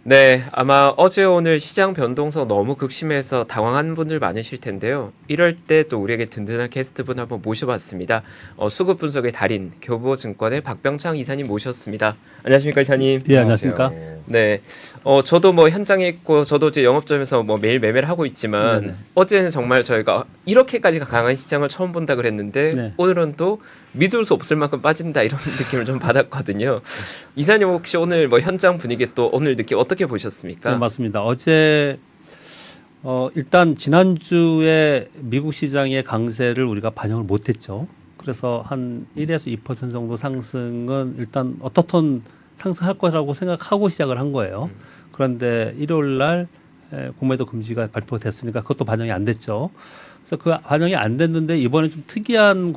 네, 아마 어제 오늘 시장 변동성 너무 극심해서 당황한 분들 많으실 텐데요. 이럴 때 또 우리에게 든든한 게스트분 한번 모셔봤습니다. 수급 분석의 달인, 교보증권의 박병창 이사님 모셨습니다. 안녕하십니까, 이사님? 예, 안녕하십니까? 네, 저도 뭐 현장에 있고 저도 이제 영업점에서 뭐 매일 매매를 하고 있지만 네네. 어제는 정말 저희가 이렇게까지 강한 시장을 처음 본다 그랬는데 네. 오늘은 또 믿을 수 없을 만큼 빠진다 이런 느낌을 좀 받았거든요. 이사님 혹시 오늘 뭐 현장 분위기 또 오늘 느낌 어떻게 보셨습니까? 네, 맞습니다. 어제 일단 지난주에 미국 시장의 강세를 우리가 반영을 못했죠. 그래서 한 1에서 2% 정도 상승은 일단 어떻든 상승할 거라고 생각하고 시작을 한 거예요. 그런데 일요일 날 공매도 금지가 발표가 됐으니까 그것도 반영이 안 됐죠. 그래서 그 반영이 안 됐는데 이번에 좀 특이한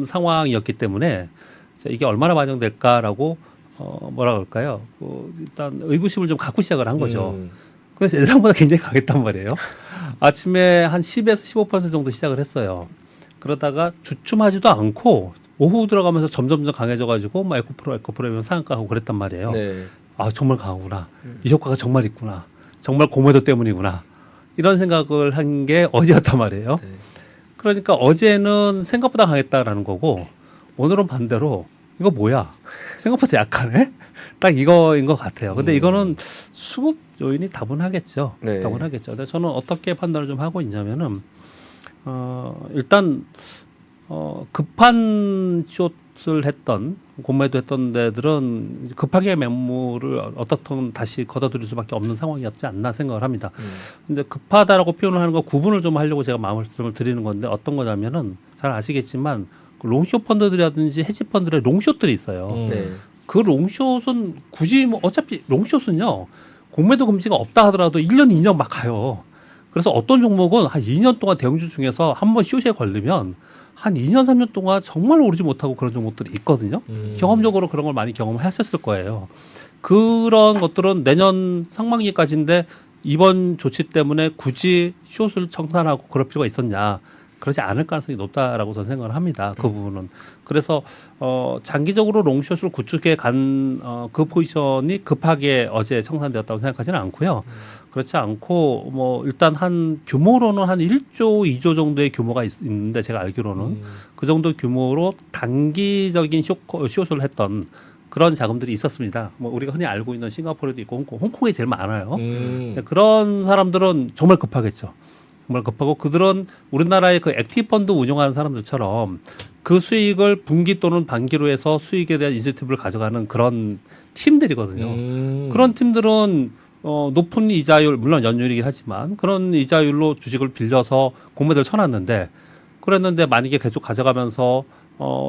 상황이었기 때문에 이게 얼마나 반영될까라고 뭐라 그럴까요? 일단 의구심을 좀 갖고 시작을 한 거죠. 그래서 예상보다 굉장히 강했단 말이에요. 아침에 한 10에서 15% 정도 시작을 했어요. 그러다가 주춤하지도 않고 오후 들어가면서 점점 강해져가지고 막 에코프로면 상한가하고 그랬단 말이에요. 네. 아 정말 강하구나. 이 효과가 정말 있구나. 정말 공매도 때문이구나. 이런 생각을 한 게 어제였단 말이에요. 네. 그러니까 어제는 생각보다 강했다라는 거고 오늘은 반대로 이거 뭐야? 생각보다 약하네? 딱 이거인 것 같아요. 근데 이거는 수급 요인이 다분하겠죠. 네. 다분하겠죠. 근데 저는 어떻게 판단을 좀 하고 있냐면은 일단 급한 숏을 했던 공매도 했던 데들은 급하게 매물을 어떻든 다시 걷어들일 수밖에 없는 상황이었지 않나 생각을 합니다. 근데 급하다라고 표현을 하는 거 구분을 좀 하려고 제가 말씀을 드리는 건데 어떤 거냐면은 잘 아시겠지만 롱숏 펀드들이라든지 헤지 펀드의 롱숏들이 있어요. 네. 그 롱숏은 굳이 뭐 어차피 롱숏은요 공매도 금지가 없다 하더라도 1년, 2년 막 가요. 그래서 어떤 종목은 한 2년 동안 대형주 중에서 한번 숏에 걸리면 한 2년, 3년 동안 정말 오르지 못하고 그런 종목들이 있거든요. 경험적으로 그런 걸 많이 경험하셨을 거예요. 그런 것들은 내년 상반기까지인데 이번 조치 때문에 굳이 숏을 청산하고 그럴 필요가 있었냐. 그러지 않을 가능성이 높다라고 저는 생각을 합니다. 그 부분은. 그래서 장기적으로 롱숏을 구축해 간 그 포지션이 급하게 어제 청산되었다고 생각하지는 않고요. 그렇지 않고 뭐 일단 한 규모로는 한 1조, 2조 정도의 규모가 있는데 제가 알기로는 그 정도 규모로 단기적인 숏을 했던 그런 자금들이 있었습니다. 뭐 우리가 흔히 알고 있는 싱가포르도 있고 홍콩에 제일 많아요. 그런 사람들은 정말 급하겠죠. 정말 급하고 그들은 우리나라의 그 액티브 펀드 운영하는 사람들처럼 그 수익을 분기 또는 반기로 해서 수익에 대한 인센티브를 가져가는 그런 팀들이거든요. 그런 팀들은 높은 이자율 물론 연율이긴 하지만 그런 이자율로 주식을 빌려서 공매도를 쳐놨는데 그랬는데 만약에 계속 가져가면서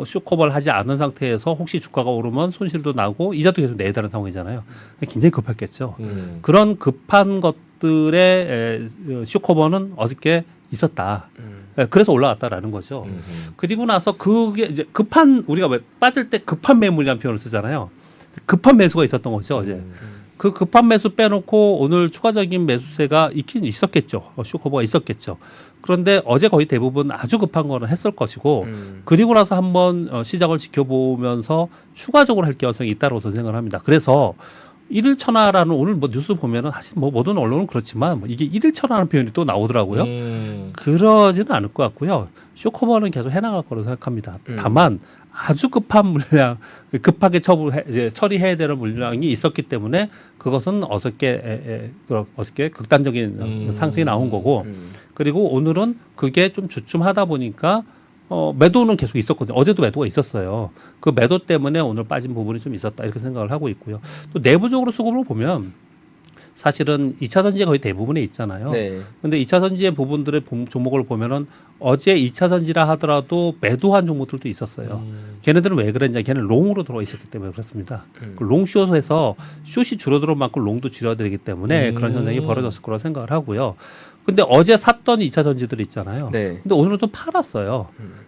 숏커버를 하지 않은 상태에서 혹시 주가가 오르면 손실도 나고 이자도 계속 내야 되는 상황이잖아요. 굉장히 급했겠죠. 그런 급한 것들의 숏커버는 어저께 있었다. 그래서 올라왔다라는 거죠. 그리고 나서 그게 이제 급한 우리가 왜 빠질 때 급한 매물이라는 표현을 쓰잖아요. 급한 매수가 있었던 거죠 어제. 그 급한 매수 빼놓고 오늘 추가적인 매수세가 있긴 있었겠죠. 숏커버가 있었겠죠. 그런데 어제 거의 대부분 아주 급한 거는 했을 것이고 그리고 나서 한번 시장을 지켜보면서 추가적으로 할 가능성이 있다고 저는 생각을 합니다. 그래서 일일천하라는 오늘 뭐 뉴스 보면은 사실 뭐 모든 언론은 그렇지만 이게 일일천하라는 표현이 또 나오더라고요. 그러지는 않을 것 같고요. 숏커버는 계속 해나갈 거라고 생각합니다. 다만 아주 급한 물량, 급하게 처리해야 되는 물량이 있었기 때문에 그것은 어저께 극단적인 상승이 나온 거고 그리고 오늘은 그게 좀 주춤하다 보니까 매도는 계속 있었거든요. 어제도 매도가 있었어요. 그 매도 때문에 오늘 빠진 부분이 좀 있었다 이렇게 생각을 하고 있고요. 또 내부적으로 수급을 보면 사실은 2차 전지에 거의 대부분에 있잖아요. 네. 근데 2차 전지의 부분들의 종목을 보면은 어제 2차 전지라 하더라도 매도한 종목들도 있었어요. 걔네들은 왜 그랬냐? 걔는 롱으로 들어와 있었기 때문에 그렇습니다. 그 롱숏에서 숏이 줄어드는 만큼 롱도 줄어들기 때문에 그런 현상이 벌어졌을 거라고 생각을 하고요. 근데 어제 샀던 2차 전지들 있잖아요. 네. 근데 오늘은 또 팔았어요.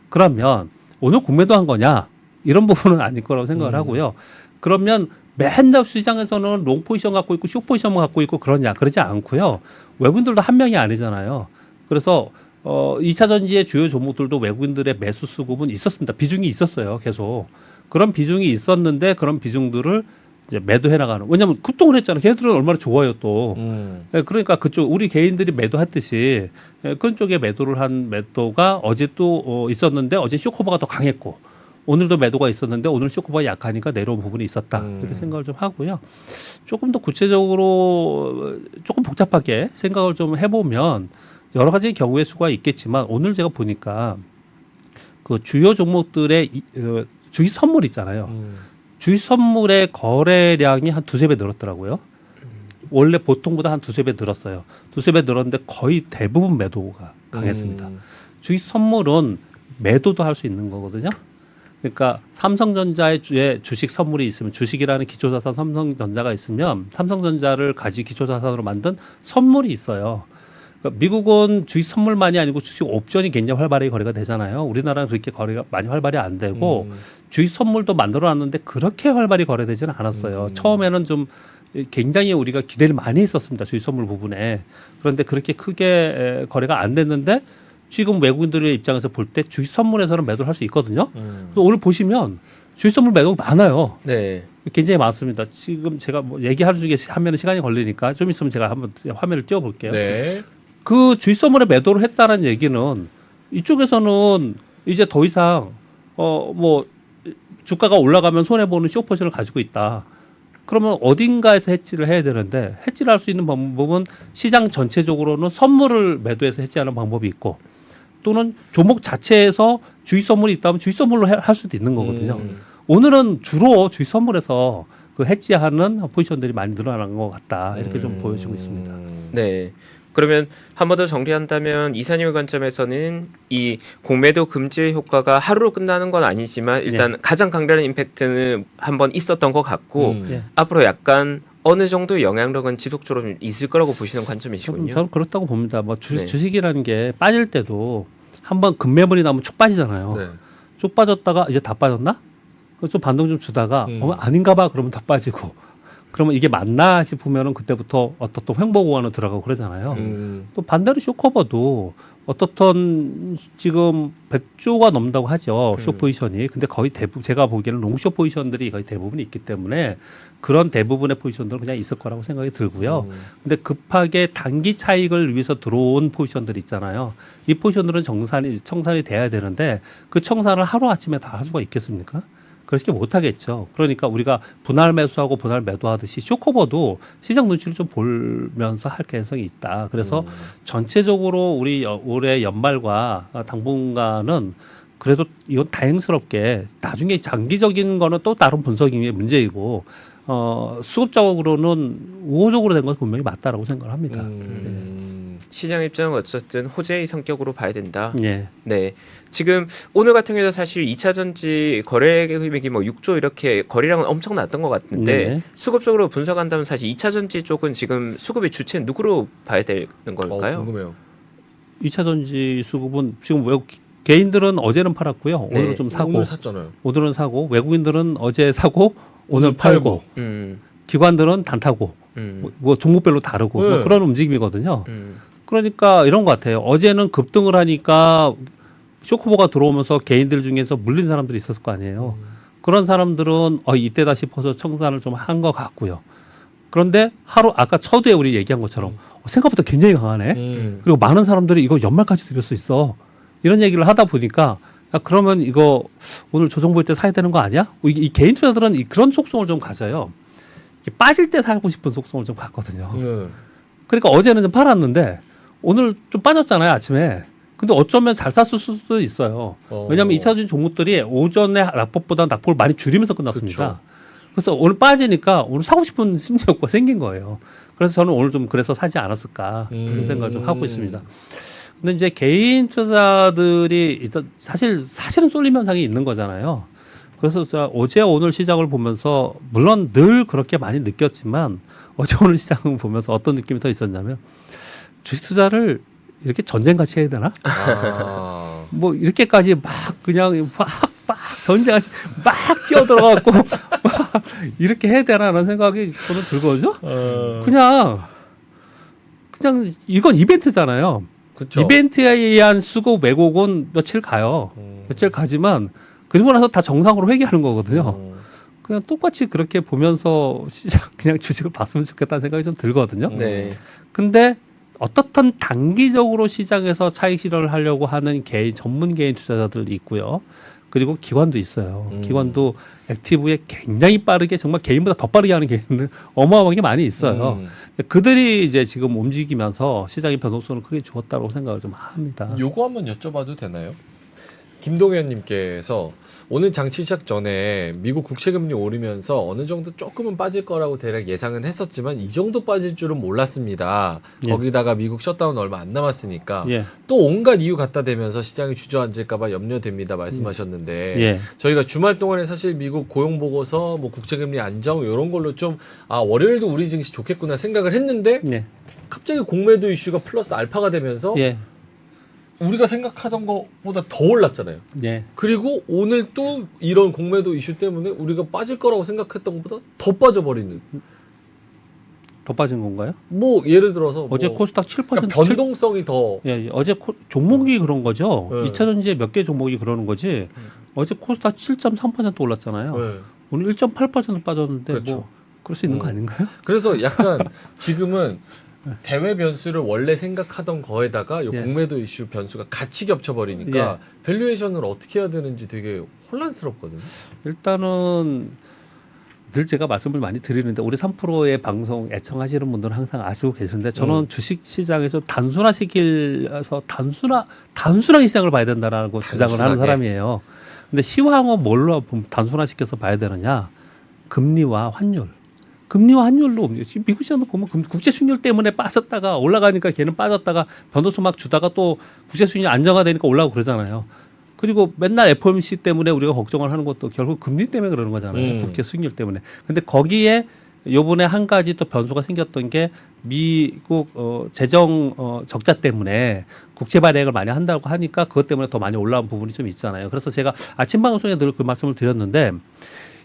그러면 오늘 공매도한 거냐? 이런 부분은 아닐 거라고 생각을 하고요. 그러면 맨날 시장에서는 롱 포지션 갖고 있고 숏 포지션 갖고 있고 그러냐? 그러지 않고요. 외국인들도 한 명이 아니잖아요. 그래서 2차 전지의 주요 종목들도 외국인들의 매수 수급은 있었습니다. 비중이 있었어요. 계속. 그런 비중이 있었는데 그런 비중들을 이제 매도해 나가는. 왜냐하면 급등을 했잖아요. 걔네들은 얼마나 좋아요 또. 예, 그러니까 그쪽 우리 개인들이 매도했듯이 그런 쪽에 매도를 한 매도가 어제 또 있었는데 어제 쇼커버가 더 강했고 오늘도 매도가 있었는데 오늘 쇼커버가 약하니까 내려온 부분이 있었다. 이렇게 생각을 좀 하고요. 조금 더 구체적으로 조금 복잡하게 생각을 좀 해보면 여러 가지 경우의 수가 있겠지만 오늘 제가 보니까 그 주요 종목들의 주식 선물 있잖아요. 주식 선물의 거래량이 한 두세 배 늘었더라고요. 원래 보통보다 한 두세 배 늘었어요. 두세 배 늘었는데 거의 대부분 매도가 강했습니다. 주식 선물은 매도도 할 수 있는 거거든요. 그러니까 삼성전자의 주식 선물이 있으면 주식이라는 기초자산 삼성전자가 있으면 삼성전자를 가지 기초자산으로 만든 선물이 있어요. 그러니까 미국은 주식 선물만이 아니고 주식 옵션이 굉장히 활발하게 거래가 되잖아요. 우리나라는 그렇게 거래가 많이 활발히 안 되고 주식 선물도 만들어놨는데 그렇게 활발히 거래되지는 않았어요. 처음에는 좀 굉장히 우리가 기대를 많이 했었습니다. 주식 선물 부분에. 그런데 그렇게 크게 거래가 안 됐는데 지금 외국인들의 입장에서 볼 때 주식 선물에서는 매도를 할 수 있거든요. 그래서 오늘 보시면 주식 선물 매도가 많아요. 네. 굉장히 많습니다. 지금 제가 뭐 얘기할 중에 하면 시간이 걸리니까 좀 있으면 제가 한번 화면을 띄워볼게요. 네. 그 주식 선물에 매도를 했다는 얘기는 이쪽에서는 이제 더 이상 뭐 주가가 올라가면 손해 보는 숏포지션을 가지고 있다. 그러면 어딘가에서 해지를 해야 되는데 해지를 할 수 있는 방법은 시장 전체적으로는 선물을 매도해서 해지하는 방법이 있고 또는 종목 자체에서 주식 선물이 있다면 주식 선물로 할 수도 있는 거거든요. 오늘은 주로 주식 선물에서 그 해지하는 포지션들이 많이 늘어난 것 같다. 이렇게 좀 보여지고 있습니다. 네. 그러면 한 번 더 정리한다면 이사님의 관점에서는 이 공매도 금지의 효과가 하루로 끝나는 건 아니지만 일단 가장 강렬한 임팩트는 한번 있었던 것 같고 예. 앞으로 약간 어느 정도 영향력은 지속적으로 좀 있을 거라고 보시는 관점이시군요. 저는 그렇다고 봅니다. 뭐 네. 주식이라는 게 빠질 때도 한번 급매물이 나면 쭉 빠지잖아요. 네. 쭉 빠졌다가 이제 다 빠졌나? 그래서 좀 반동 좀 주다가 아닌가 봐 그러면 다 빠지고 그러면 이게 맞나 싶으면은 그때부터 어떤 또 횡보 구간으로 들어가고 그러잖아요. 또 반대로 쇼커버도 어떻든 지금 100조가 넘는다고 하죠. 쇼 포지션이. 근데 거의 대부분 제가 보기에는 롱쇼 포지션들이 거의 대부분이 있기 때문에 그런 대부분의 포지션들은 그냥 있을 거라고 생각이 들고요. 근데 급하게 단기 차익을 위해서 들어온 포지션들 있잖아요. 이 포지션들은 청산이 돼야 되는데 그 청산을 하루아침에 다 할 수가 있겠습니까? 그렇게 못하겠죠. 그러니까 우리가 분할 매수하고 분할 매도하듯이 쇼커버도 시장 눈치를 좀 보면서 할 가능성이 있다. 그래서 전체적으로 우리 올해 연말과 당분간은 그래도 이건 다행스럽게 나중에 장기적인 거는 또 다른 분석의 문제이고 수급적으로는 우호적으로 된 건 분명히 맞다라고 생각을 합니다. 시장 입장은 어쨌든 호재의 성격으로 봐야 된다. 예. 네. 지금 오늘 같은 경우도 사실 2차 전지 거래 금액이 뭐 6조 이렇게 거래량은 엄청 났던 것 같은데 네. 수급적으로 분석한다면 사실 2차 전지 쪽은 지금 수급의 주체는 누구로 봐야 되는 걸까요? 궁금해요. 2차 전지 수급은 지금 외국 개인들은 어제는 팔았고요. 네. 오늘은 좀 사고 오늘 샀잖아요. 오늘은 사고 외국인들은 어제 사고 오늘 팔고 기관들은 단타고 뭐 종목별로 다르고 뭐 네. 그런 움직임이거든요. 그러니까 이런 것 같아요. 어제는 급등을 하니까 쇼크보가 들어오면서 개인들 중에서 물린 사람들이 있었을 거 아니에요. 그런 사람들은 이때다 싶어서 청산을 좀 한 것 같고요. 그런데 하루 아까 첫에 우리 얘기한 것처럼 생각보다 굉장히 강하네. 그리고 많은 사람들이 이거 연말까지 들을 수 있어. 이런 얘기를 하다 보니까 야, 그러면 이거 오늘 조정 볼 때 사야 되는 거 아니야? 이 개인 투자들은 그런 속성을 좀 가져요. 빠질 때 사고 싶은 속성을 좀 갖거든요. 그러니까 어제는 좀 팔았는데 오늘 좀 빠졌잖아요, 아침에. 근데 어쩌면 잘 샀을 수도 있어요. 왜냐하면 2차전 종목들이 오전에 낙폭보다 낙폭을 많이 줄이면서 끝났습니다. 그쵸. 그래서 오늘 빠지니까 오늘 사고 싶은 심리가 생긴 거예요. 그래서 저는 오늘 좀 그래서 사지 않았을까 그런 생각을 좀 하고 있습니다. 근데 이제 개인 투자들이 일단 사실은 쏠림 현상이 있는 거잖아요. 그래서 어제 오늘 시장을 보면서 물론 늘 그렇게 많이 느꼈지만 어제 오늘 시장을 보면서 어떤 느낌이 더 있었냐면 주식 투자를 이렇게 전쟁같이 해야 되나? 아. 뭐 이렇게까지 막 그냥 막 전쟁같이 막 뛰어들어갖고 막 이렇게 해야 되나라는 생각이 저는 들거든요. 그냥 이건 이벤트잖아요. 그쵸. 이벤트에 의한 수급 왜곡은 며칠 가요. 며칠 가지만 그러고 나서 다 정상으로 회귀하는 거거든요. 그냥 똑같이 그렇게 보면서 시장 그냥 주식을 봤으면 좋겠다는 생각이 좀 들거든요. 네. 근데 어떻든 단기적으로 시장에서 차익 실현을 하려고 하는 개인 전문 개인 투자자들이 있고요. 그리고 기관도 있어요. 기관도 액티브에 굉장히 빠르게 정말 개인보다 더 빠르게 하는 개인들 어마어마하게 많이 있어요. 그들이 이제 지금 움직이면서 시장의 변동성을 크게 주었다고 생각을 좀 합니다. 요거 한번 여쭤봐도 되나요? 김동현님께서 오늘 장치 시작 전에 미국 국채금리 오르면서 어느 정도 조금은 빠질 거라고 대략 예상은 했었지만 이 정도 빠질 줄은 몰랐습니다. 예. 거기다가 미국 셧다운 얼마 안 남았으니까 예. 또 온갖 이유 갖다 대면서 시장이 주저앉을까봐 염려됩니다 말씀하셨는데 예. 저희가 주말 동안에 사실 미국 고용 보고서 뭐 국채금리 안정 이런 걸로 좀 월요일도 우리 증시 좋겠구나 생각을 했는데 예. 갑자기 공매도 이슈가 플러스 알파가 되면서 예. 우리가 생각하던 것보다 더 올랐잖아요. 예. 그리고 오늘 또 이런 공매도 이슈 때문에 우리가 빠질 거라고 생각했던 것보다 더 빠져버리는. 더 빠진 건가요? 뭐 예를 들어서 어제 뭐 코스닥 7%. 그러니까 변동성이 더. 예, 예. 어제 종목이 그런 거죠. 네. 2차 전지의 몇 개 종목이 그러는 거지. 어제 코스닥 7.3% 올랐잖아요. 네. 오늘 1.8% 빠졌는데 그렇죠. 뭐 그럴 수 있는 거 아닌가요? 그래서 약간 지금은 대외 변수를 원래 생각하던 거에다가 요 예. 공매도 이슈 변수가 같이 겹쳐버리니까 밸류에이션을 어떻게 해야 되는지 되게 혼란스럽거든요. 일단은 늘 제가 말씀을 많이 드리는데 우리 3프로의 방송 애청하시는 분들은 항상 아시고 계시는데 저는 주식 시장에서 단순화시킬서 단순하게 시장을 봐야 된다라고 주장을 하는 단순하게. 사람이에요. 근데 시황은 뭘로 단순화시켜서 봐야 되느냐? 금리와 환율. 금리와 환율로 움직여. 지금 미국 시장도 보면 국제 수익률 때문에 빠졌다가 올라가니까 걔는 빠졌다가 변동성 막 주다가 또 국제 수익률 안정화되니까 올라가고 그러잖아요. 그리고 맨날 FOMC 때문에 우리가 걱정을 하는 것도 결국 금리 때문에 그러는 거잖아요. 국제 수익률 때문에. 근데 거기에 요번에 한 가지 또 변수가 생겼던 게 미국 재정 적자 때문에 국채 발행을 많이 한다고 하니까 그것 때문에 더 많이 올라온 부분이 좀 있잖아요. 그래서 제가 아침 방송에 늘 그 말씀을 드렸는데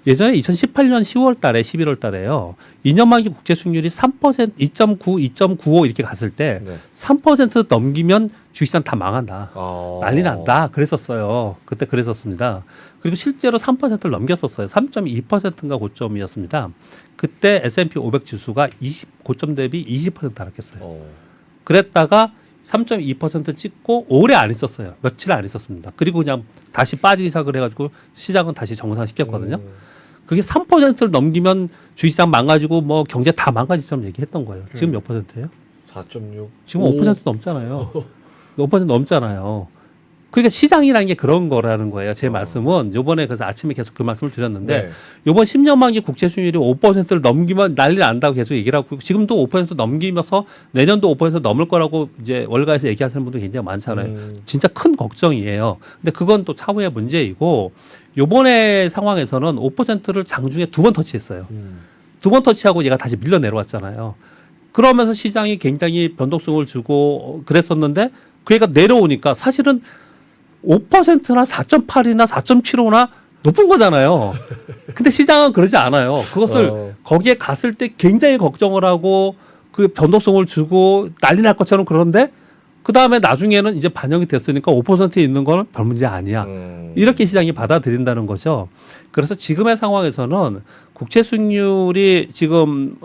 예전에 2018년 10월 달에 11월 달에요. 2년 만기 국채 수익률이 3%, 2.9, 2.95 이렇게 갔을 때 네. 3% 넘기면 주식시장 다 망한다. 아. 난리 난다. 그랬었어요. 그때 그랬었습니다. 그리고 실제로 3%를 넘겼었어요. 3.2%인가 고점이었습니다. 그때 S&P 500 지수가 고점 대비 20% 하락했어요. 그랬다가 3.2% 찍고 오래 안 있었어요. 며칠 안 있었습니다. 그리고 그냥 다시 빠지기 시작을 해가지고 시장은 다시 정상시켰거든요. 그게 3%를 넘기면 주식시장 망가지고 뭐 경제 다 망가지처럼 얘기했던 거예요. 지금 몇 %예요? 4.6. 지금 5% 넘잖아요. 5% 넘잖아요. 그러니까 시장이라는 게 그런 거라는 거예요. 제 말씀은 요번에 그래서 아침에 계속 그 말씀을 드렸는데 네. 요번 10년 만기 국채 수익률이 5%를 넘기면 난리 난다고 계속 얘기를 하고 지금도 5% 넘기면서 내년도 5% 넘을 거라고 이제 월가에서 얘기하시는 분들 굉장히 많잖아요. 진짜 큰 걱정이에요. 근데 그건 또 차후의 문제이고 요번에 상황에서는 5%를 장중에 2번 터치했어요. 2번 터치하고 얘가 다시 밀려 내려왔잖아요. 그러면서 시장이 굉장히 변동성을 주고 그랬었는데 그러니까 내려오니까 사실은 5%나 4.8이나 4.75나 높은 거잖아요. 근데 시장은 그러지 않아요. 그것을 거기에 갔을 때 굉장히 걱정을 하고 그 변동성을 주고 난리 날 것처럼 그러는데 그 다음에 나중에는 이제 반영이 됐으니까 5%에 있는 거는 별 문제 아니야. 이렇게 시장이 받아들인다는 거죠. 그래서 지금의 상황에서는 국채 수익률이 지금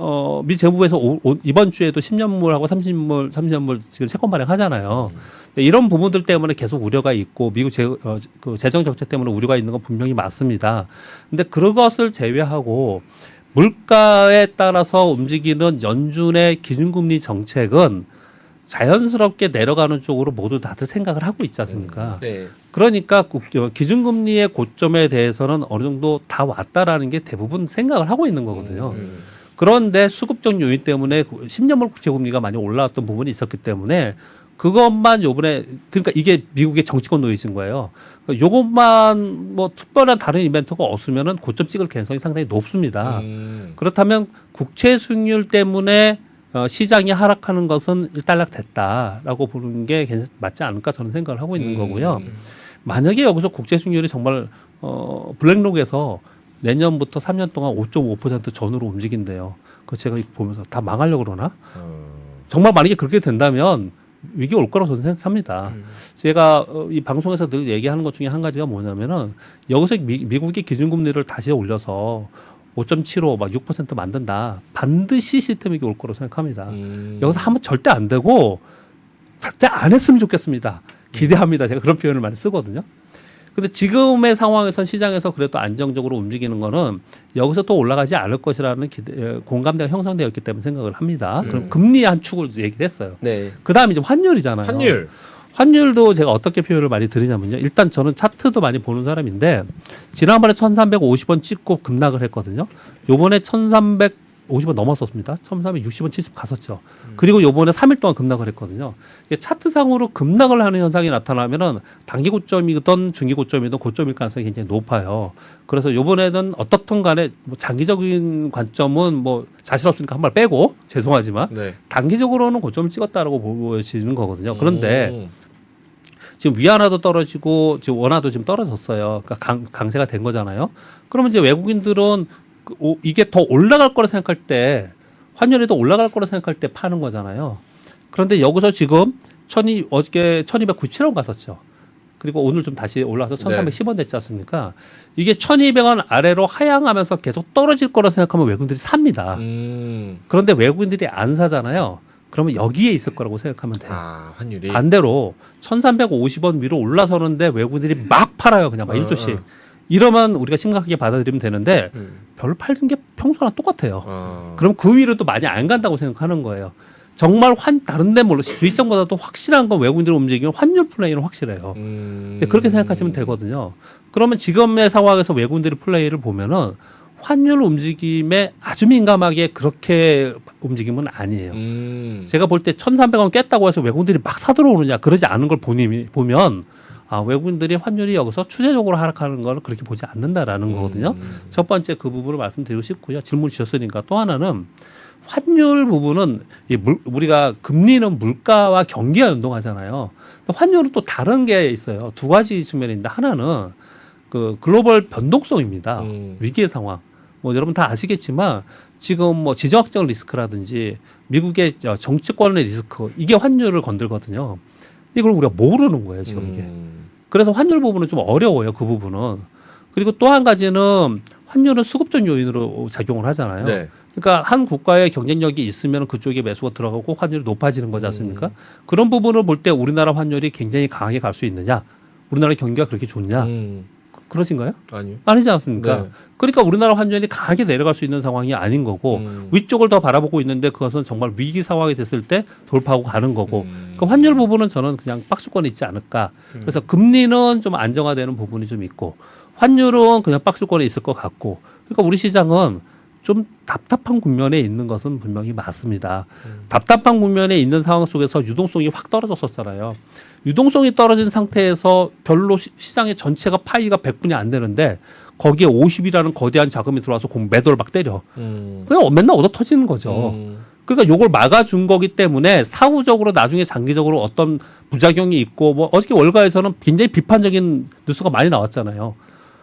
미 재무부에서 이번 주에도 10년물하고 30년물 지금 채권 발행하잖아요. 이런 부분들 때문에 계속 우려가 있고 미국 그 재정 정책 때문에 우려가 있는 건 분명히 맞습니다. 근데 그것을 제외하고 물가에 따라서 움직이는 연준의 기준금리 정책은 자연스럽게 내려가는 쪽으로 모두 다들 생각을 하고 있지 않습니까? 네. 그러니까 기준금리의 고점에 대해서는 어느 정도 다 왔다라는 게 대부분 생각을 하고 있는 거거든요. 그런데 수급적 요인 때문에 10년물 국채금리가 많이 올라왔던 부분이 있었기 때문에 그것만 요번에 그러니까 이게 미국의 정치권 노이즈인 거예요. 그러니까 요것만 뭐 특별한 다른 이벤트가 없으면은 고점 찍을 가능성이 상당히 높습니다. 그렇다면 국채 수익률 때문에 시장이 하락하는 것은 일단락됐다라고 보는 게 맞지 않을까 저는 생각을 하고 있는 거고요. 만약에 여기서 국채 수익률이 정말 블랙록에서 내년부터 3년 동안 5.5% 전후로 움직인대요. 그거 제가 보면서 다 망하려고 그러나? 정말 만약에 그렇게 된다면 위기 올 거라고 저는 생각합니다. 제가 이 방송에서 늘 얘기하는 것 중에 한 가지가 뭐냐면은 여기서 미국이 기준금리를 다시 올려서 5.75, 막 6% 만든다. 반드시 시스템이 올 거라고 생각합니다. 여기서 하면 절대 안 되고 절대 안 했으면 좋겠습니다. 기대합니다. 제가 그런 표현을 많이 쓰거든요. 근데 지금의 상황에선 시장에서 그래도 안정적으로 움직이는 거는 여기서 또 올라가지 않을 것이라는 공감대가 형성되어 있기 때문에 생각을 합니다. 그럼 금리의 한 축을 얘기를 했어요. 네. 그 다음에 이제 환율이잖아요. 환율도 제가 어떻게 표현을 많이 드리냐면요. 일단 저는 차트도 많이 보는 사람인데 지난번에 1350원 찍고 급락을 했거든요. 요번에 1350원 넘었었습니다. 1360원 70 갔었죠. 그리고 요번에 3일 동안 급락을 했거든요. 이게 차트상으로 급락을 하는 현상이 나타나면은 단기 고점이든 중기 고점이든 고점일 가능성이 굉장히 높아요. 그래서 요번에는 어떻든 간에 뭐 장기적인 관점은 뭐 자신 없으니까 한 발 빼고 죄송하지만 네. 단기적으로는 고점을 찍었다라고 보여지는 거거든요. 그런데 지금 위안화도 떨어지고 지금 원화도 지금 떨어졌어요. 그러니까 강세가 된 거잖아요. 그러면 이제 외국인들은 이게 더 올라갈 거라 생각할 때 환율이 더 올라갈 거라 생각할 때 파는 거잖아요. 그런데 여기서 지금 어저께 1297원 갔었죠. 그리고 오늘 좀 다시 올라와서 1310원 됐지 않습니까? 이게 1200원 아래로 하향하면서 계속 떨어질 거라 생각하면 외국인들이 삽니다. 그런데 외국인들이 안 사잖아요. 그러면 여기에 있을 거라고 생각하면 돼요. 아, 환율이. 반대로 1350원 위로 올라서는데 외국인들이 막 팔아요. 그냥 막 1조씩. 이러면 우리가 심각하게 받아들이면 되는데 별 팔는 게 평소랑 똑같아요. 그럼 그 위로 또 많이 안 간다고 생각하는 거예요. 정말 다른 데 몰라 주의점보다도 확실한 건 외국인들이 움직이면 환율 플레이는 확실해요. 근데 그렇게 생각하시면 되거든요. 그러면 지금의 상황에서 외국인들의 플레이를 보면은 환율 움직임에 아주 민감하게 그렇게 움직임은 아니에요. 제가 볼 때 1,300원 깼다고 해서 외국인들이 막 사들어오느냐 그러지 않은 걸 보면 외국인들이 환율이 여기서 추세적으로 하락하는 걸 그렇게 보지 않는다라는 거거든요. 첫 번째 그 부분을 말씀드리고 싶고요. 질문 주셨으니까 또 하나는 환율 부분은 우리가 금리는 물가와 경기와 연동하잖아요. 환율은 또 다른 게 있어요. 두 가지 측면인데 하나는 그 글로벌 변동성입니다. 위기의 상황. 뭐 여러분 다 아시겠지만 지금 뭐 지정학적 리스크라든지 미국의 정치권의 리스크 이게 환율을 건들거든요. 이걸 우리가 모르는 거예요 지금 이게. 그래서 환율 부분은 좀 어려워요 그 부분은. 그리고 또 한 가지는 환율은 수급적 요인으로 작용을 하잖아요. 네. 그러니까 한 국가의 경쟁력이 있으면 그쪽에 매수가 들어가고 환율이 높아지는 거지 않습니까? 그런 부분을 볼 때 우리나라 환율이 굉장히 강하게 갈 수 있느냐? 우리나라 경기가 그렇게 좋냐? 그러신가요? 아니요. 아니지 않습니까? 네. 그러니까 우리나라 환율이 강하게 내려갈 수 있는 상황이 아닌 거고 위쪽을 더 바라보고 있는데 그것은 정말 위기 상황이 됐을 때 돌파하고 가는 거고 그 환율 부분은 저는 그냥 박스권에 있지 않을까. 그래서 금리는 좀 안정화되는 부분이 좀 있고 환율은 그냥 박스권에 있을 것 같고 그러니까 우리 시장은 좀 답답한 국면에 있는 것은 분명히 맞습니다. 답답한 국면에 있는 상황 속에서 유동성이 확 떨어졌었잖아요. 유동성이 떨어진 상태에서 별로 시장의 전체가 파이가 100분이 안 되는데 거기에 50이라는 거대한 자금이 들어와서 매도를 막 때려. 그냥 맨날 얻어 터지는 거죠. 그러니까 요걸 막아준 거기 때문에 사후적으로 나중에 장기적으로 어떤 부작용이 있고 뭐 어저께 월가에서는 굉장히 비판적인 뉴스가 많이 나왔잖아요.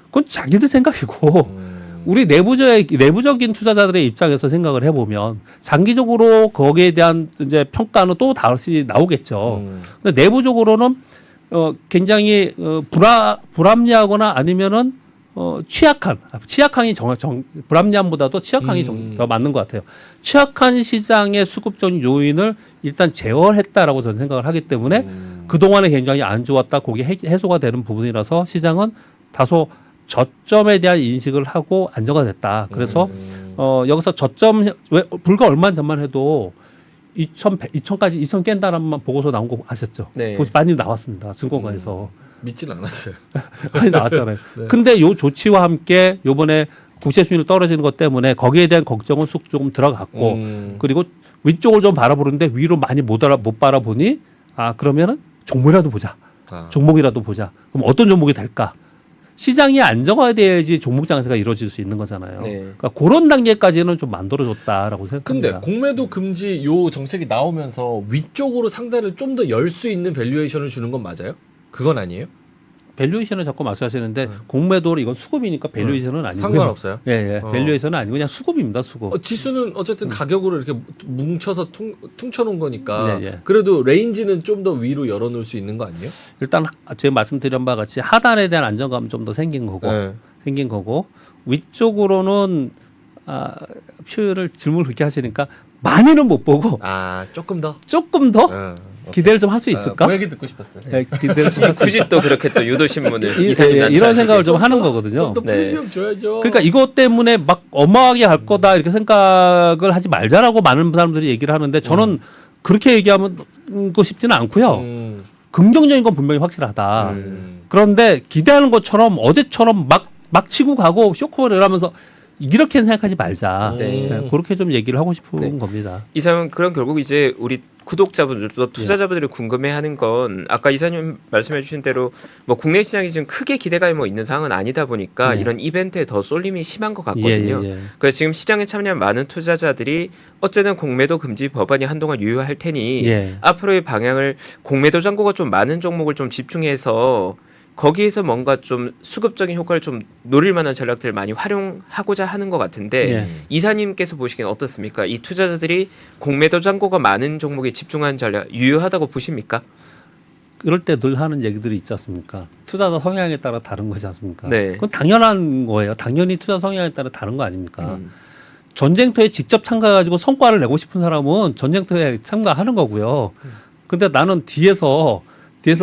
그건 자기들 생각이고 우리 내부적인 투자자들의 입장에서 생각을 해보면 장기적으로 거기에 대한 이제 평가는 또 다시 나오겠죠. 근데 내부적으로는 굉장히 불합리하거나 아니면은 취약한이 불합리함보다도 취약한이 더 맞는 것 같아요. 취약한 시장의 수급적 요인을 일단 제어했다라고 저는 생각을 하기 때문에 그동안에 굉장히 안 좋았다. 그게 해소가 되는 부분이라서 시장은 다소 저점에 대한 인식을 하고 안정화됐다. 그래서 여기서 불과 얼마 전만 해도 2000 깬다는 보고서 나온 거 아셨죠? 네. 많이 나왔습니다. 증권가에서. 믿진 않았어요. 많이 나왔잖아요. 네. 근데 요 조치와 함께 요번에 국채 수익률 떨어지는 것 때문에 거기에 대한 걱정은 쑥 조금 들어갔고 그리고 위쪽을 좀 바라보는데 위로 많이 못 바라보니 그러면은 종목이라도 보자. 종목이라도 보자. 그럼 어떤 종목이 될까? 시장이 안정화돼야지 종목 장세가 이루어질 수 있는 거잖아요. 네. 그러니까 그런 단계까지는 좀 만들어줬다라고 근데 생각합니다. 공매도 금지 요 정책이 나오면서 위쪽으로 상단을 좀 더 열 수 있는 밸류에이션을 주는 건 맞아요? 그건 아니에요? 밸류에이션을 자꾸 말씀하시는데 공매도를 이건 수급이니까 밸류에이션은 아니고요. 상관없어요? 예. 밸류에이션은 아니고 그냥 수급입니다. 수급. 지수는 어쨌든 가격으로 이렇게 뭉쳐서 퉁쳐놓은 거니까 예. 그래도 레인지는 좀 더 위로 열어놓을 수 있는 거 아니에요? 일단 제가 말씀드린 바와 같이 하단에 대한 안정감은 좀 더 생긴 거고 위쪽으로는 표현을 질문을 그렇게 하시니까 많이는 못 보고 조금 더. 조금 더 기대를 좀 할 수 있을까? 그 얘기 듣고 싶었어요. 예, 기대를 좀 굳이 또 그렇게 또 유도 신문을 이런 생각을 좀 하는 거거든요. 좀더 프리미엄 줘야죠. 그러니까 이것 때문에 막 어마하게 할 거다 이렇게 생각을 하지 말자라고 많은 사람들이 얘기를 하는데 저는 그렇게 얘기하면 거 싶지는 않고요. 긍정적인 건 분명히 확실하다. 그런데 기대하는 것처럼 어제처럼 막 치고 가고 쇼크를 하면서 이렇게 생각하지 말자. 네. 네, 그렇게 좀 얘기를 하고 싶은 네. 겁니다. 이사님 그럼 결국 이제 우리 구독자분들도 투자자분들이 궁금해하는 건 아까 이사님 말씀해주신 대로 뭐 국내 시장이 지금 크게 기대가 뭐 있는 상황은 아니다 보니까 네. 이런 이벤트에 더 쏠림이 심한 것 같거든요. 예. 그래서 지금 시장에 참여한 많은 투자자들이 어쨌든 공매도 금지 법안이 한동안 유효할 테니 예. 앞으로의 방향을 공매도 잔고가 좀 많은 종목을 좀 집중해서 거기에서 뭔가 좀 수급적인 효과를 좀 노릴 만한 전략들을 많이 활용하고자 하는 것 같은데 예. 이사님께서 보시기엔 어떻습니까? 이 투자자들이 공매도 잔고가 많은 종목에 집중하는 전략 유효하다고 보십니까? 그럴 때 늘 하는 얘기들이 있지 않습니까? 투자자 성향에 따라 다른 거지 않습니까? 네. 그건 당연한 거예요. 당연히 투자 성향에 따라 다른 거 아닙니까? 음. 전쟁터에 직접 참가해가지고 성과를 내고 싶은 사람은 전쟁터에 참가하는 거고요. 근데 나는 뒤에서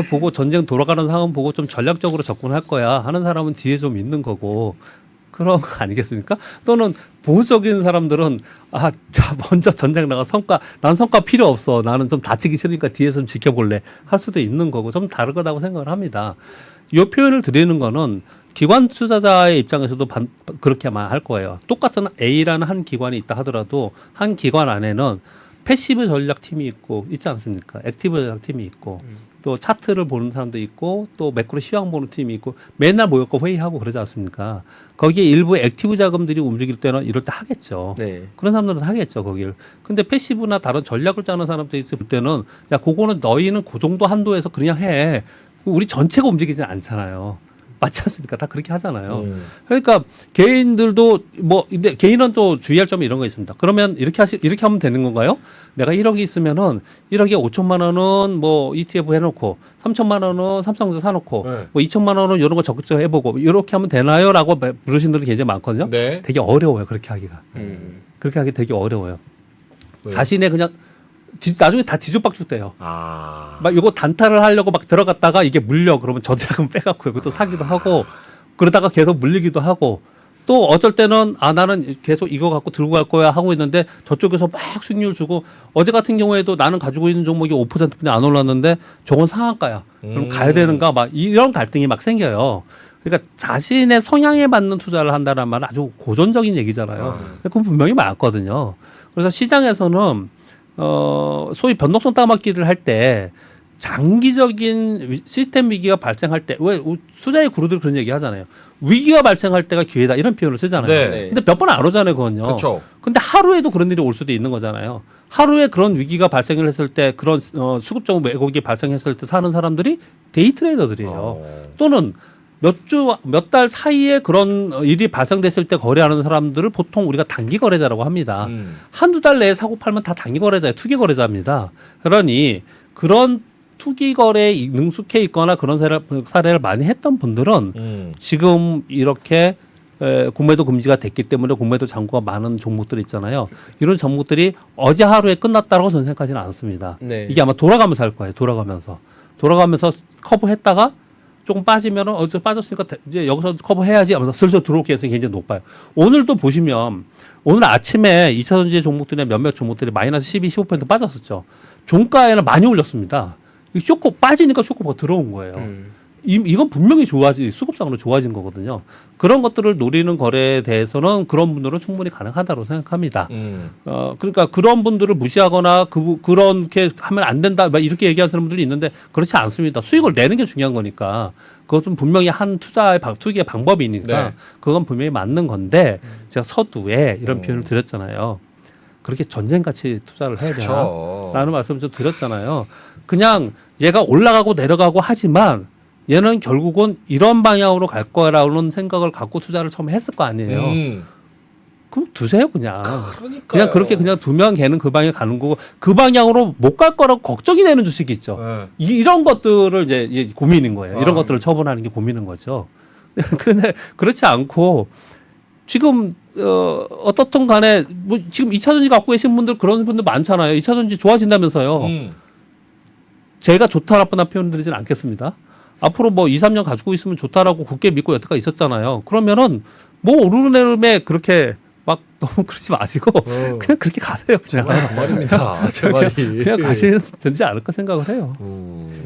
보고 전쟁 돌아가는 상황 보고 좀 전략적으로 접근할 거야 하는 사람은 뒤에 좀 있는 거고 그런 거 아니겠습니까? 또는 보수적인 사람들은 자 먼저 전쟁 나가 난 성과 필요 없어. 나는 좀 다치기 싫으니까 뒤에서 좀 지켜볼래 할 수도 있는 거고 좀 다를 거라고 생각을 합니다. 이 표현을 드리는 거는 기관 투자자의 입장에서도 그렇게만 할 거예요. 똑같은 A라는 한 기관이 있다 하더라도 한 기관 안에는 패시브 전략팀이 있지 않습니까? 액티브 전략팀이 있고 또 차트를 보는 사람도 있고 또 매크로 시황 보는 팀이 있고 맨날 모여서 회의하고 그러지 않습니까? 거기에 일부 액티브 자금들이 움직일 때는 이럴 때 하겠죠. 네. 그런 사람들은 하겠죠, 거길. 근데 패시브나 다른 전략을 짜는 사람들이 있을 때는 야, 그거는 너희는 그 정도 한도에서 그냥 해. 우리 전체가 움직이지 않잖아요. 맞지 않습니까? 다 그렇게 하잖아요. 그러니까 개인들도 근데 개인은 또 주의할 점이 이런 거 있습니다. 그러면 이렇게 하면 되는 건가요? 내가 1억이 있으면은 1억에 5천만 원은 뭐 ETF 해놓고 3천만 원은 삼성전자 사놓고 네. 뭐 2천만 원은 이런 거 적극적으로 해보고 이렇게 하면 되나요?라고 물으신 분들이 굉장히 많거든요. 네. 되게 어려워요. 그렇게 하기가. 음. 그렇게 하기 되게 어려워요. 왜요? 자신의 그냥 나중에 다 뒤죽박죽돼요. 아. 막 이거 단타를 하려고 막 들어갔다가 이게 물려 그러면 저자금 빼갖고 이것도 사기도 하고 그러다가 계속 물리기도 하고 또 어쩔 때는 나는 계속 이거 갖고 들고 갈 거야 하고 있는데 저쪽에서 막 수익률 주고 어제 같은 경우에도 나는 가지고 있는 종목이 5%뿐이 안 올랐는데 저건 상한가야. 그럼 가야 되는가 막 이런 갈등이 막 생겨요. 그러니까 자신의 성향에 맞는 투자를 한다는 말은 아주 고전적인 얘기잖아요. 근데 그건 분명히 맞거든요. 그래서 시장에서는 소위 변동성 따먹기를 할 때 장기적인 시스템 위기가 발생할 때 왜 투자의 구루들 그런 얘기 하잖아요. 위기가 발생할 때가 기회다 이런 표현을 쓰잖아요. 네. 근데 몇 번 안 오잖아요, 그건요. 그렇죠. 근데 하루에도 그런 일이 올 수도 있는 거잖아요. 하루에 그런 위기가 발생을 했을 때 그런 수급적 왜곡이 발생했을 때 사는 사람들이 데이 트레이더들이에요. 또는 몇 달 사이에 그런 일이 발생됐을 때 거래하는 사람들을 보통 우리가 단기 거래자라고 합니다. 한두 달 내에 사고 팔면 다 단기 거래자예요. 투기 거래자입니다. 그러니 그런 투기 거래에 능숙해 있거나 그런 사례를 많이 했던 분들은 지금 이렇게 공매도 금지가 됐기 때문에 공매도 잔고가 많은 종목들 있잖아요. 이런 종목들이 어제 하루에 끝났다고 저는 생각하지는 않습니다. 네. 이게 아마 돌아가면서 할 거예요. 돌아가면서 커버했다가 조금 빠지면은 어제 빠졌으니까 이제 여기서 커버해야지 하면서 슬슬 들어올 가능성이 굉장히 높아요. 오늘도 보시면 오늘 아침에 2차전지 종목들의 몇몇 종목들이 마이너스 12, 15% 빠졌었죠. 종가에는 많이 올렸습니다. 빠지니까 쇼크가 들어온 거예요. 이건 분명히 수급상으로 좋아진 거거든요. 그런 것들을 노리는 거래에 대해서는 그런 분들은 충분히 가능하다고 생각합니다. 그러니까 그런 분들을 무시하거나 그렇게 하면 안 된다 막 이렇게 얘기하는 분들이 있는데 그렇지 않습니다. 수익을 내는 게 중요한 거니까 그것은 분명히 한 투기의 방법이니까 네. 그건 분명히 맞는 건데 제가 서두에 이런 표현을 드렸잖아요. 그렇게 전쟁같이 투자를 해야 되나? 그렇죠. 라는 말씀을 좀 드렸잖아요. 그냥 얘가 올라가고 내려가고 하지만 얘는 결국은 이런 방향으로 갈 거라는 생각을 갖고 투자를 처음에 했을 거 아니에요. 그럼 두세요 그냥. 그러니까요. 그냥 그렇게 그냥 두면 걔는 그 방향에 가는 거고 그 방향으로 못 갈 거라고 걱정이 되는 주식이 있죠. 네. 이런 것들을 이제 고민인 거예요. 이런 것들을 처분하는 게 고민인 거죠. 그런데 그렇지 않고 지금 어떻든 간에 뭐 지금 2차 전지 갖고 계신 분들 그런 분들 많잖아요. 2차 전지 좋아진다면서요. 제가 좋다 나쁘다 표현 드리진 않겠습니다. 앞으로 뭐 2, 3년 가지고 있으면 좋다라고 굳게 믿고 여태까지 있었잖아요. 그러면은 뭐 오르내림에 그렇게 막 너무 그러지 마시고 그냥 그렇게 가세요. 그냥. 그 말입니다. 제 말이. 그냥 가시면 되지 않을까 생각을 해요.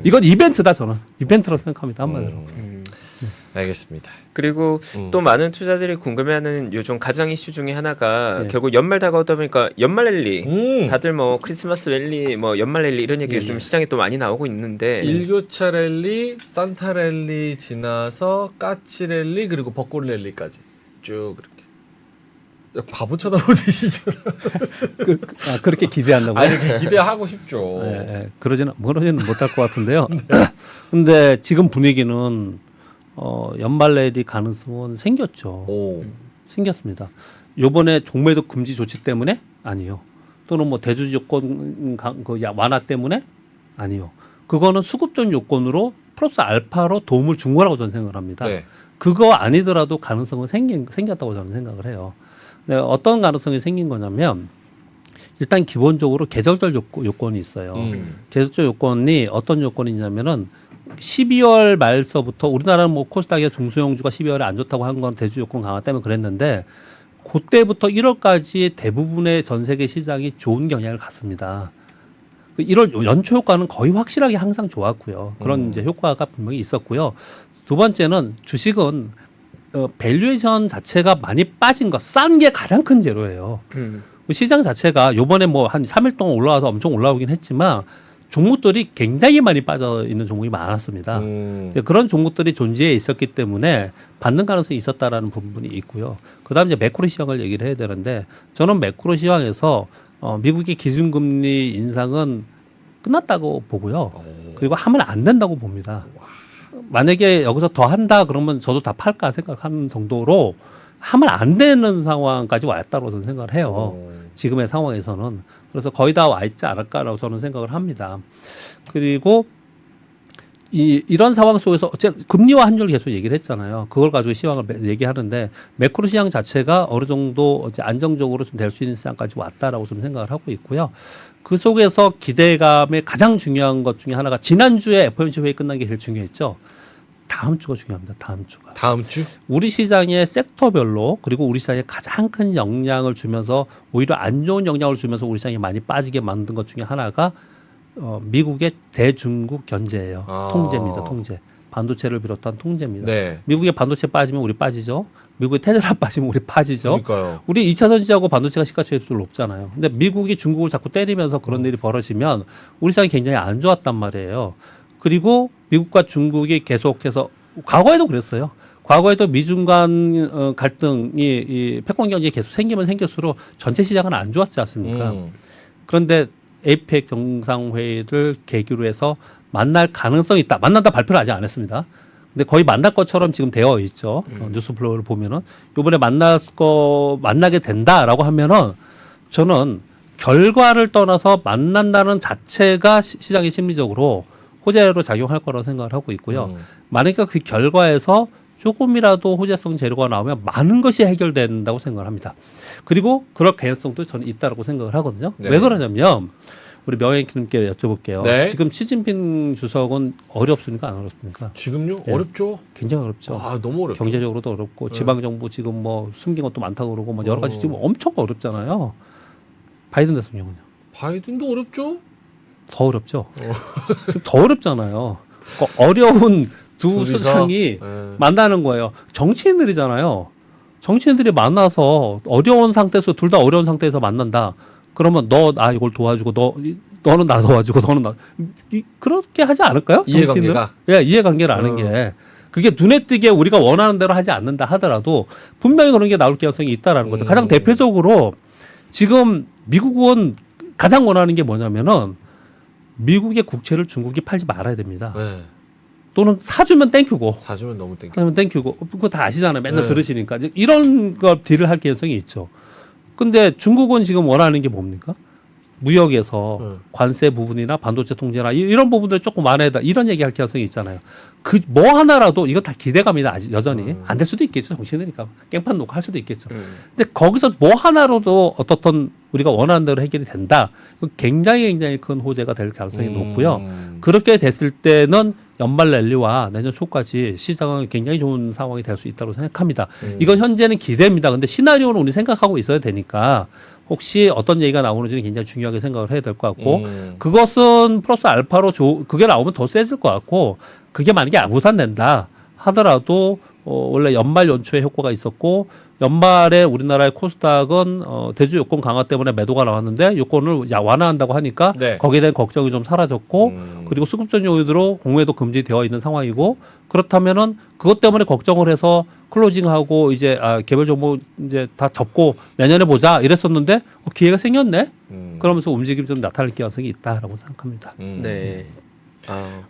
이건 이벤트다 저는. 이벤트라고 생각합니다. 한마디로. 알겠습니다. 그리고 또 많은 투자들이 궁금해하는 요즘 가장 이슈 중에 하나가 네. 결국 연말 다가오다 보니까 연말 랠리 다들 뭐 크리스마스 랠리 뭐 연말 랠리 이런 얘기 요즘 시장에 또 많이 나오고 있는데 일교차 랠리, 산타 랠리 지나서 까치 랠리 그리고 벚꽃 랠리까지 쭉 그렇게. 바보 쳐다보시잖아. 그렇게 기대한다고요? 아니 이렇게 기대하고 싶죠. 그러지는 못할 것 같은데요. 근데 지금 분위기는 연말 랠리 가능성은 생겼죠. 오. 생겼습니다. 요번에 종매도 금지 조치 때문에 아니요. 또는 뭐 대주 조건 완화 때문에 아니요. 그거는 수급적 요건으로 플러스 알파로 도움을 준 거라고 저는 생각을 합니다. 네. 그거 아니더라도 가능성은 생겼다고 저는 생각을 해요. 네, 어떤 가능성이 생긴 거냐면 일단 기본적으로 계절적 요건이 있어요. 계절적 요건이 어떤 요건이냐면은 12월 말서부터 우리나라는 뭐 코스닥의 중소형주가 12월에 안 좋다고 한 건 대주 요건 강화 때문에 그랬는데 그때부터 1월까지 대부분의 전 세계 시장이 좋은 경향을 갖습니다. 1월 연초 효과는 거의 확실하게 항상 좋았고요. 그런 이제 효과가 분명히 있었고요. 두 번째는 주식은 밸류에이션 자체가 많이 빠진 거, 싼 게 가장 큰 재료예요. 시장 자체가 요번에 뭐 한 3일 동안 올라와서 엄청 올라오긴 했지만 종목들이 굉장히 많이 빠져 있는 종목이 많았습니다. 그런 종목들이 존재해 있었기 때문에 받는 가능성이 있었다라는 부분이 있고요. 그다음 이제 매크로 시장을 얘기를 해야 되는데 저는 매크로 시장에서 미국의 기준금리 인상은 끝났다고 보고요. 그리고 하면 안 된다고 봅니다. 만약에 여기서 더 한다 그러면 저도 다 팔까 생각하는 정도로 하면 안 되는 상황까지 왔다고 저는 생각을 해요. 지금의 상황에서는. 그래서 거의 다 와 있지 않을까라고 저는 생각을 합니다. 그리고 이런 상황 속에서 어쨌든 금리와 한 줄 계속 얘기를 했잖아요. 그걸 가지고 시황을 얘기하는데 매크로 시장 자체가 어느 정도 이제 안정적으로 좀 될 수 있는 시장까지 왔다라고 좀 생각을 하고 있고요. 그 속에서 기대감의 가장 중요한 것 중에 하나가 지난주에 FOMC 회의 끝난 게 제일 중요했죠. 다음 주가 중요합니다. 다음 주가. 다음 주? 우리 시장의 섹터별로 그리고 우리 시장에 가장 큰 영향을 주면서 오히려 안 좋은 영향을 주면서 우리 시장이 많이 빠지게 만든 것 중에 하나가 미국의 대중국 견제예요. 통제입니다. 통제. 반도체를 비롯한 통제입니다. 네. 미국의 반도체 빠지면 우리 빠지죠. 미국의 테슬라 빠지면 우리 빠지죠. 그러니까요. 우리 2차 전지하고 반도체가 시가총액률 높잖아요. 근데 미국이 중국을 자꾸 때리면서 그런 일이 벌어지면 우리 시장이 굉장히 안 좋았단 말이에요. 그리고 미국과 중국이 계속해서 과거에도 그랬어요. 과거에도 미중 간 갈등이 이 패권 경쟁이 계속 생기면 생길수록 전체 시장은 안 좋았지 않습니까? 그런데 에이펙 정상회의를 계기로 해서 만날 가능성이 있다. 만난다 발표를 아직 안 했습니다. 근데 거의 만날 것처럼 지금 되어 있죠. 뉴스 플로우를 보면은 요번에 만나게 된다라고 하면은 저는 결과를 떠나서 만난다는 자체가 시장의 심리적으로 호재로 작용할 거라고 생각을 하고 있고요. 만약에 그 결과에서 조금이라도 호재성 재료가 나오면 많은 것이 해결된다고 생각을 합니다. 그리고 그럴 가능성도 저는 있다고 생각을 하거든요. 네. 왜 그러냐면 우리 명예님께 여쭤볼게요. 네. 지금 시진핑 주석은 어렵습니까? 안 어렵습니까? 지금요? 네. 어렵죠? 굉장히 어렵죠. 너무 어렵죠. 경제적으로도 어렵고 지방 정부 지금 뭐 숨긴 것도 많다고 그러고 뭐 여러 가지 지금 엄청 어렵잖아요. 바이든 대통령은요. 바이든도 어렵죠? 더 어렵죠. 지금 더 어렵잖아요. 그 어려운 두 둘이서? 수장이 네. 만나는 거예요. 정치인들이잖아요. 정치인들이 만나서 어려운 상태에서 둘 다 어려운 상태에서 만난다. 그러면 너 나 이걸 도와주고 너는 나 도와주고 너는 나 그렇게 하지 않을까요? 이해관계가? 예, 이해관계를 아는 게 그게 눈에 띄게 우리가 원하는 대로 하지 않는다 하더라도 분명히 그런 게 나올 가능성이 있다라는 거죠. 가장 대표적으로 지금 미국은 가장 원하는 게 뭐냐면은 미국의 국채를 중국이 팔지 말아야 됩니다. 네. 또는 사주면 땡큐고. 사주면 너무 땡큐. 사주면 땡큐고. 그거 다 아시잖아요. 맨날 네. 들으시니까. 이제 이런 걸 딜을 할 가능성이 있죠. 근데 중국은 지금 원하는 게 뭡니까? 무역에서 관세 부분이나 반도체 통제나 이런 부분들 조금 완화해다 이런 얘기할 가능성이 있잖아요. 그 뭐 하나라도 이건 다 기대감이다 아직 여전히 안 될 수도 있겠죠. 정신이니까 깽판 놓고 할 수도 있겠죠. 근데 거기서 뭐 하나로도 어떻든 우리가 원하는 대로 해결이 된다. 굉장히 큰 호재가 될 가능성이 높고요. 그렇게 됐을 때는 연말 랠리와 내년 초까지 시장은 굉장히 좋은 상황이 될 수 있다고 생각합니다. 이건 현재는 기대입니다. 근데 시나리오는 우리 생각하고 있어야 되니까 혹시 어떤 얘기가 나오는지는 굉장히 중요하게 생각을 해야 될 것 같고 그것은 플러스 알파로 그게 나오면 더 세질 것 같고 그게 만약에 무산된다 하더라도 원래 연말 연초에 효과가 있었고 연말에 우리나라의 코스닥은 대주 요건 강화 때문에 매도가 나왔는데 요건을 완화한다고 하니까 네. 거기에 대한 걱정이 좀 사라졌고 그리고 수급적 요인으로 공매도 금지되어 있는 상황이고 그렇다면은 그것 때문에 걱정을 해서 클로징하고 이제 개별 종목 이제 다 접고 내년에 보자 이랬었는데 기회가 생겼네. 그러면서 움직임이 좀 나타날 가능성이 있다라고 생각합니다. 네.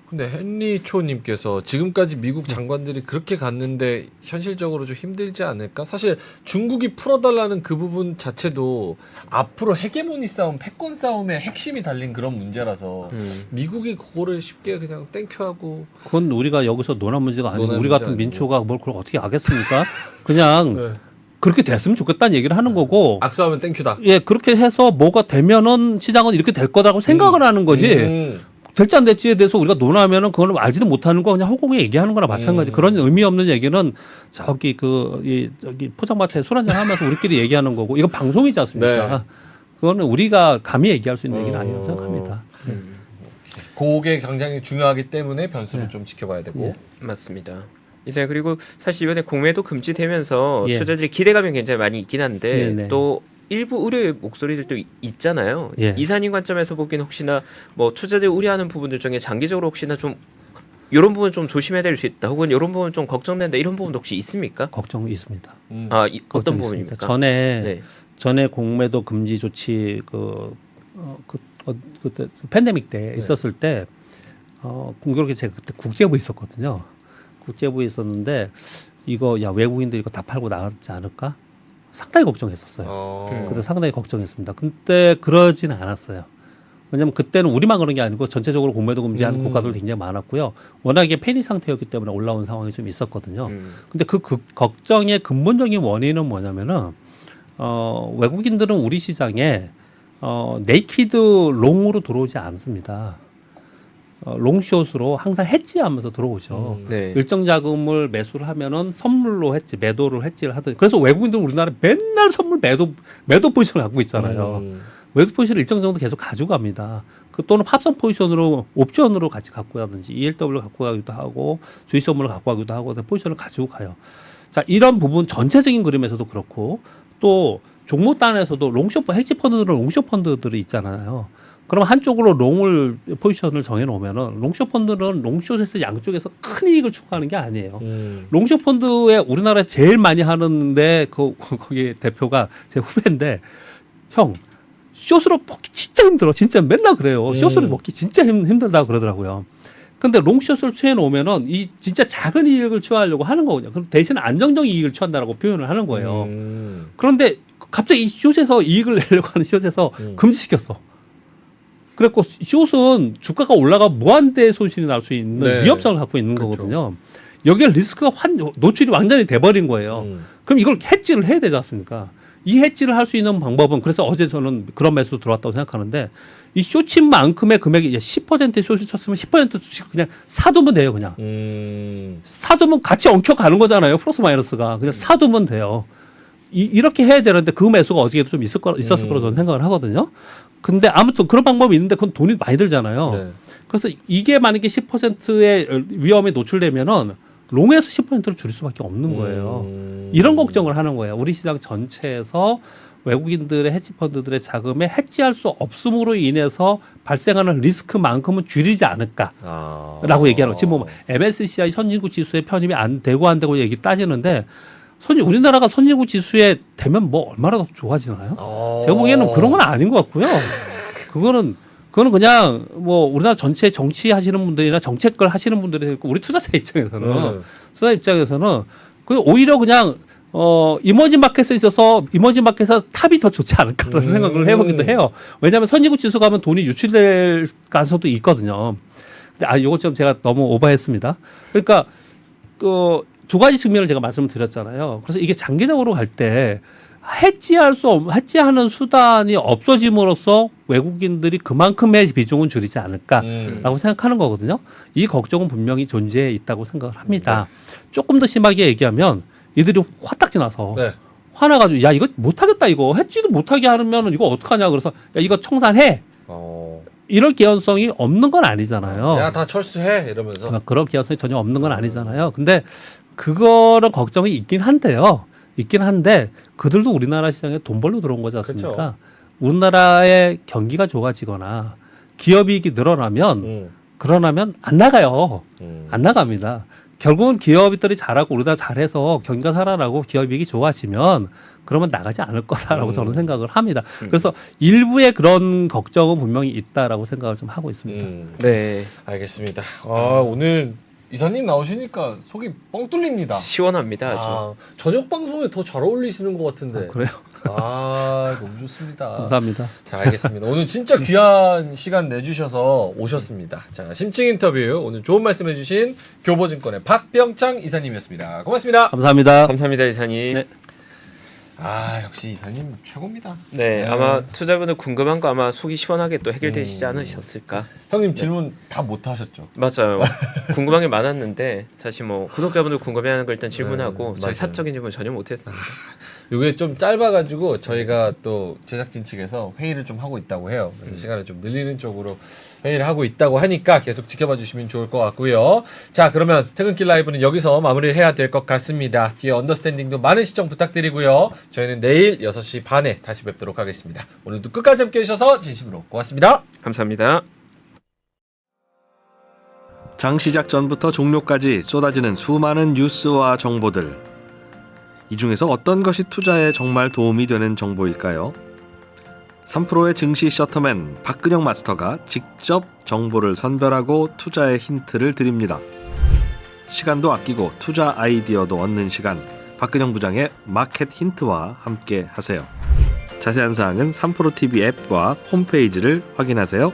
근데 헨리 초님께서 지금까지 미국 장관들이 그렇게 갔는데 현실적으로 좀 힘들지 않을까? 사실 중국이 풀어달라는 그 부분 자체도 앞으로 헤게모니 싸움, 패권 싸움의 핵심이 달린 그런 문제라서 미국이 그거를 쉽게 그냥 땡큐하고 그건 우리가 여기서 논할 문제가 아니고 논할 우리 문제 같은 아니고. 민초가 뭘 그걸 어떻게 하겠습니까? 그냥 네. 그렇게 됐으면 좋겠다는 얘기를 하는 거고 악수하면 땡큐다. 예 그렇게 해서 뭐가 되면은 시장은 이렇게 될 거라고 생각을 하는 거지. 될지 안 될지에 대해서 우리가 논하면은 그거는 알지도 못하는 거 그냥 허공에 얘기하는 거나 마찬가지. 그런 의미 없는 얘기는 저기 저기 포장마차에 술 한잔 하면서 우리끼리 얘기하는 거고 이거 방송이지 않습니까? 네. 그거는 우리가 감히 얘기할 수 있는 얘기는 아니라고 생각합니다. 그게 굉장히 중요하기 때문에 변수를 네. 좀 지켜봐야 되고. 예. 맞습니다. 이제 그리고 사실 이번에 공매도 금지되면서 예. 투자들이 기대감이 굉장히 많이 있긴 한데 네네. 또 일부 우려의 목소리들도 있잖아요. 예. 이사님 관점에서 보기엔 혹시나 뭐 투자들 우려하는 부분들 중에 장기적으로 혹시나 좀 이런 부분 좀 조심해야 될 수 있다. 혹은 이런 부분 좀 걱정된다. 이런 부분도 혹시 있습니까? 걱정이 있습니다. 어떤 걱정이 부분입니까? 있습니다. 전에 네. 공매도 금지 조치 그때 팬데믹 때 있었을 때 공교롭게 제가 그때 국제부에 있었거든요. 국제부에 있었는데 이거 외국인들이 이거 다 팔고 나가지 않을까? 상당히 걱정했었어요. 그때 상당히 걱정했습니다. 근데 그러진 않았어요. 왜냐하면 그때는 우리만 그런 게 아니고 전체적으로 공매도 금지한 국가들도 굉장히 많았고요. 워낙에 패닉 상태였기 때문에 올라온 상황이 좀 있었거든요. 근데 그 걱정의 근본적인 원인은 뭐냐면은 외국인들은 우리 시장에 네이키드 롱으로 들어오지 않습니다. 롱숏으로 항상 해지하면서 들어오죠. 네. 일정 자금을 매수를 하면은 선물로 매도를 해지를 하듯. 그래서 외국인들 우리나라 맨날 선물 매도 포지션을 갖고 있잖아요. 매도 포지션을 일정 정도 계속 가져갑니다. 또는 팝선 포지션으로 옵션으로 같이 갖고 가든지 ELW를 갖고 가기도 하고 주식 선물을 갖고 가기도 하고 포지션을 가지고 가요. 자, 이런 부분 전체적인 그림에서도 그렇고 또 종목 단에서도 롱숏 헤지 펀드들은 롱숏 펀드들이 있잖아요. 그럼 한쪽으로 롱을 포지션을 정해 놓으면은 롱숏 펀드는 롱숏에서 양쪽에서 큰 이익을 추구하는 게 아니에요. 롱숏 펀드에 우리나라에서 제일 많이 하는데 거기 대표가 제 후배인데 형 숏으로 먹기 진짜 힘들어. 진짜 맨날 그래요. 숏으로 먹기 진짜 힘들다고 그러더라고요. 근데 롱숏을 취해 놓으면은 이 진짜 작은 이익을 취하려고 하는 거거든요. 그럼 대신 안정적인 이익을 취한다라고 표현을 하는 거예요. 그런데 갑자기 이 숏에서 이익을 내려고 하는 숏에서 금지시켰어. 그래갖고 숏은 주가가 올라가 무한대 손실이 날 수 있는 네. 위협성을 갖고 있는 그렇죠. 거거든요. 여기에 리스크가 노출이 완전히 돼버린 거예요. 그럼 이걸 해지를 해야 되지 않습니까? 이 해지를 할 수 있는 방법은 그래서 어제 저는 그런 매수도 들어왔다고 생각하는데 이 숏인 만큼의 금액이 10%의 숏을 쳤으면 10% 주식 그냥 사두면 돼요. 그냥 사두면 같이 엉켜가는 거잖아요. 플러스 마이너스가 그냥 사두면 돼요. 이렇게 해야 되는데 그 매수가 어저께도 좀 있었을 거라고 저는 생각을 하거든요. 근데 아무튼 그런 방법이 있는데 그건 돈이 많이 들잖아요. 네. 그래서 이게 만약에 10%의 위험에 노출되면은 롱에서 10%를 줄일 수밖에 없는 거예요. 이런 걱정을 하는 거예요. 우리 시장 전체에서 외국인들의 헤지펀드들의 자금에 해지할 수 없음으로 인해서 발생하는 리스크만큼은 줄이지 않을까라고 얘기하는 거예요. 지금 뭐 MSCI 선진국 지수에 편입이 안 되고 얘기 따지는데 우리나라가 선진국 지수에 되면 뭐 얼마나 더 좋아지나요? 제가 보기에는 그런 건 아닌 것 같고요. 그거는 그냥 뭐 우리나라 전체 정치하시는 분들이나 정책을 하시는 분들이 있고 우리 투자자 입장에서는 그 오히려 그냥 이머징 마켓에 있어서 이머징 마켓에서 탑이 더 좋지 않을까라는 생각을 해보기도 해요. 왜냐하면 선진국 지수 가면 돈이 유출될 가능성도 있거든요. 근데 이것 좀 제가 너무 오버했습니다. 그러니까 두 가지 측면을 제가 말씀을 드렸잖아요. 그래서 이게 장기적으로 갈 때 해지하는 수단이 없어짐으로써 외국인들이 그만큼의 비중은 줄이지 않을까라고 생각하는 거거든요. 이 걱정은 분명히 존재해 있다고 생각을 합니다. 조금 더 심하게 얘기하면 이들이 화딱지 나서 네. 화나가지고 야 이거 못하겠다 이거 해지도 못하게 하면 이거 어떡하냐 그래서 야 이거 청산해 이럴 개연성이 없는 건 아니잖아요. 야, 다 철수해 이러면서. 그러니까 그런 개연성이 전혀 없는 건 아니잖아요. 근데 그거는 걱정이 있긴 한데요. 있긴 한데 그들도 우리나라 시장에 돈 벌러 들어온 거지 않습니까? 그렇죠. 우리나라의 경기가 좋아지거나 기업이익이 늘어나면 그러나면 안 나가요. 안 나갑니다. 결국은 기업들이 잘하고 우리나라 잘해서 경기가 살아나고 기업이익이 좋아지면 그러면 나가지 않을 거다라고 저는 생각을 합니다. 그래서 일부의 그런 걱정은 분명히 있다라고 생각을 좀 하고 있습니다. 네. 알겠습니다. 오늘 이사님 나오시니까 속이 뻥 뚫립니다. 시원합니다. 아주. 저녁 방송에 더 잘 어울리시는 것 같은데. 그래요? 너무 좋습니다. 감사합니다. 자, 알겠습니다. 오늘 진짜 귀한 시간 내주셔서 오셨습니다. 자, 심층 인터뷰 오늘 좋은 말씀해주신 교보증권의 박병창 이사님이었습니다. 고맙습니다. 감사합니다. 감사합니다, 이사님. 네. 역시 이사님 최고입니다. 네, 아마 투자분들 궁금한 거 아마 속이 시원하게 또 해결되시지 않으셨을까? 형님 질문 다 못 하셨죠? 맞아요. 궁금한 게 많았는데 사실 뭐 구독자분들 궁금해하는 걸 일단 질문하고 맞아요. 저희 사적인 질문 전혀 못했습니다. 이게 좀 짧아가지고 저희가 또 제작진 측에서 회의를 좀 하고 있다고 해요. 그래서 시간을 좀 늘리는 쪽으로 회의를 하고 있다고 하니까 계속 지켜봐 주시면 좋을 것 같고요. 자, 그러면 퇴근길 라이브는 여기서 마무리를 해야 될 것 같습니다. 뒤에 언더스탠딩도 많은 시청 부탁드리고요. 저희는 내일 6시 반에 다시 뵙도록 하겠습니다. 오늘도 끝까지 함께 해주셔서 진심으로 고맙습니다. 감사합니다. 장 시작 전부터 종료까지 쏟아지는 수많은 뉴스와 정보들. 이 중에서 어떤 것이 투자에 정말 도움이 되는 정보일까요? 3프로의 증시 셔터맨 박근영 마스터가 직접 정보를 선별하고 투자의 힌트를 드립니다. 시간도 아끼고 투자 아이디어도 얻는 시간, 박근영 부장의 마켓 힌트와 함께 하세요. 자세한 사항은 3프로 TV 앱과 홈페이지를 확인하세요.